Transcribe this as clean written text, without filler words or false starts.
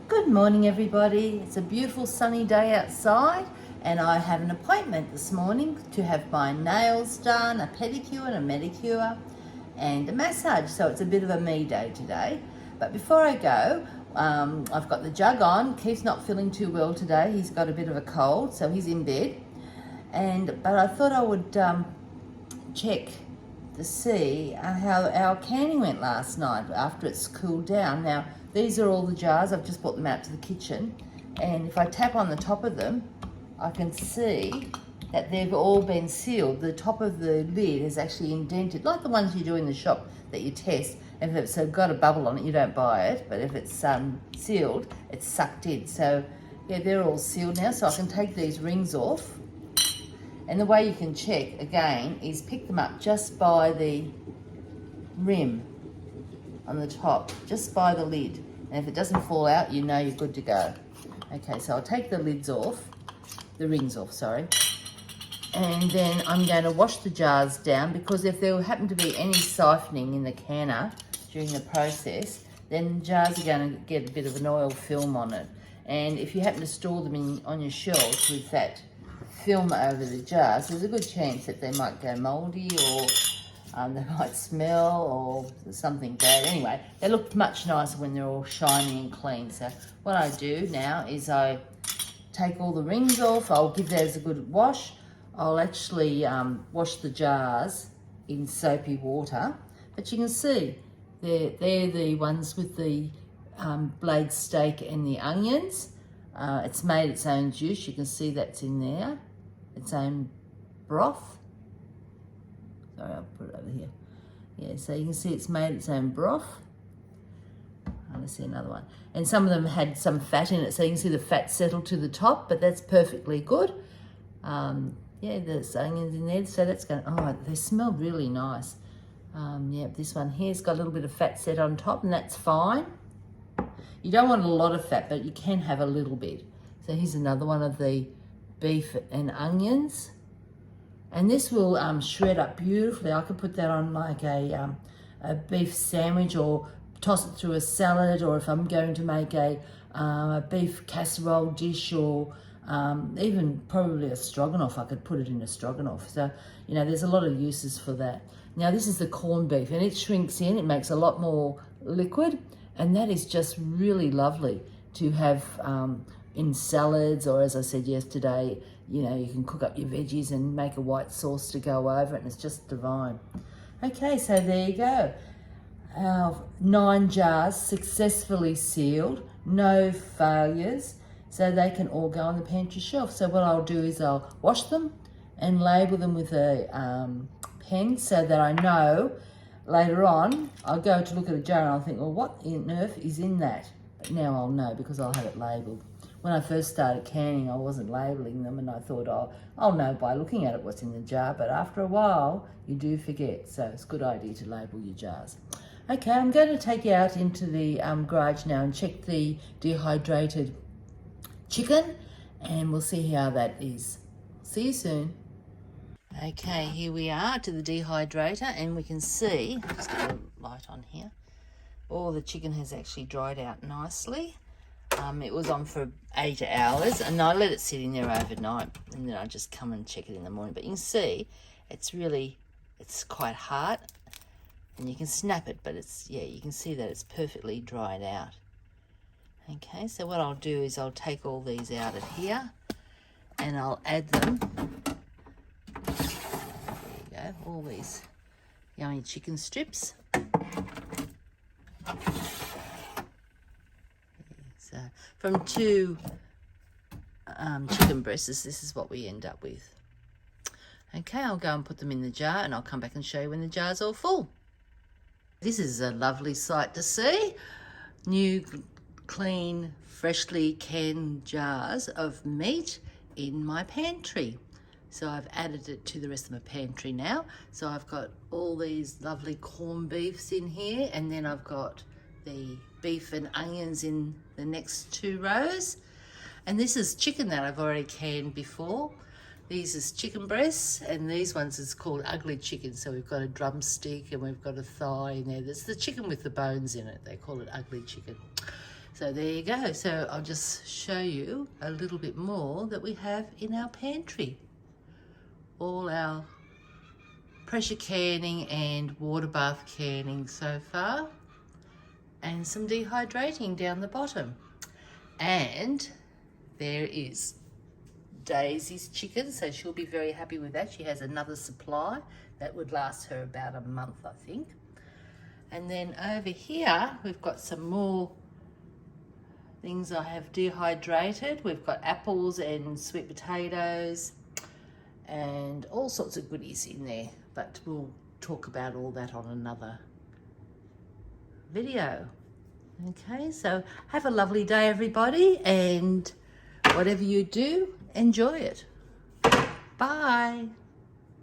Good morning, everybody. It's a beautiful sunny day outside, and I have an appointment this morning to have my nails done, a pedicure and a manicure, and a massage. So it's a bit of a me day today. But before I go, I've got the jug on. Keith's not feeling too well today. He's got a bit of a cold, so he's in bed. But I thought I would check to see how our canning went last night after it's cooled down. Now, these are all the jars. I've just brought them out to the kitchen, and if I tap on the top of them, I can see that they've all been sealed. The top of the lid is actually indented, like the ones you do in the shop that you test. If it's got a bubble on it, you don't buy it, but if it's sealed, it's sucked in. So yeah, they're all sealed now, so I can take these rings off. And the way you can check, again, is pick them up just by the rim on the top, just by the lid. And if it doesn't fall out, you know you're good to go. Okay, so I'll take the lids off, the rings off, sorry. And then I'm going to wash the jars down, because if there happen to be any siphoning in the canner during the process, then the jars are going to get a bit of an oil film on it. And if you happen to store them on your shelves with that film over the jars, there's a good chance that they might go mouldy, or they might smell, or something bad. Anyway, they look much nicer when they're all shiny and clean. So what I do now is I take all the rings off. I'll give those a good wash. I'll actually wash the jars in soapy water. But you can see they're the ones with the blade steak and the onions. It's made its own juice. You can see that's in there. Its own broth. Sorry, I'll put it over here. Yeah, so you can see it's made its own broth. Let's see another one. And some of them had some fat in it, so you can see the fat settle to the top, but that's perfectly good. Yeah, there's onions in there, so that's going, oh, they smell really nice. Yeah, this one here's got a little bit of fat set on top, and that's fine. You don't want a lot of fat, but you can have a little bit. So here's another one of the beef and onions. And this will shred up beautifully. I could put that on like a beef sandwich, or toss it through a salad, or if I'm going to make a beef casserole dish, or even probably a stroganoff, I could put it in a stroganoff. So, you know, there's a lot of uses for that. Now, this is the corned beef, and it shrinks in. It makes a lot more liquid, and that is just really lovely to have in salads, or as I said yesterday, you know, you can cook up your veggies and make a white sauce to go over it, and it's just divine. Okay, so there you go. Our 9 jars successfully sealed, no failures, so they can all go on the pantry shelf. So what I'll do is I'll wash them and label them with a pen, so that I know later on I'll go to look at a jar and I'll think, well, what on earth is in that? But now I'll know, because I'll have it labelled. When I first started canning, I wasn't labelling them, and I thought, oh, I'll know by looking at it what's in the jar. But after a while, you do forget. So it's a good idea to label your jars. Okay, I'm going to take you out into the garage now and check the dehydrated chicken, and we'll see how that is. See you soon. Okay, here we are to the dehydrator, and we can see, just get a light on here, all the chicken has actually dried out nicely. It was on for 8 hours, and I let it sit in there overnight, and then I just come and check it in the morning. But you can see it's quite hard, and you can snap it, but you can see that it's perfectly dried out. Okay, so what I'll do is I'll take all these out of here, and I'll add them. There you go, all these yummy chicken strips. So from 2 chicken breasts, this is what we end up with. Okay, I'll go and put them in the jar, and I'll come back and show you when the jar's all full. This is a lovely sight to see. New, clean, freshly canned jars of meat in my pantry. So I've added it to the rest of my pantry now. So I've got all these lovely corned beefs in here, and then I've got the beef and onions in the next 2 rows. And this is chicken that I've already canned before. These is chicken breasts, and these ones is called ugly chicken. So we've got a drumstick and we've got a thigh in there. That's the chicken with the bones in it. They call it ugly chicken. So there you go. So I'll just show you a little bit more that we have in our pantry. All our pressure canning and water bath canning so far, and some dehydrating down the bottom. And there is Daisy's chicken, so she'll be very happy with that. She has another supply that would last her about a month, I think. And then over here we've got some more things I have dehydrated. We've got apples and sweet potatoes and all sorts of goodies in there, but we'll talk about all that on another video. Okay, so have a lovely day, everybody, and whatever you do, enjoy it. Bye.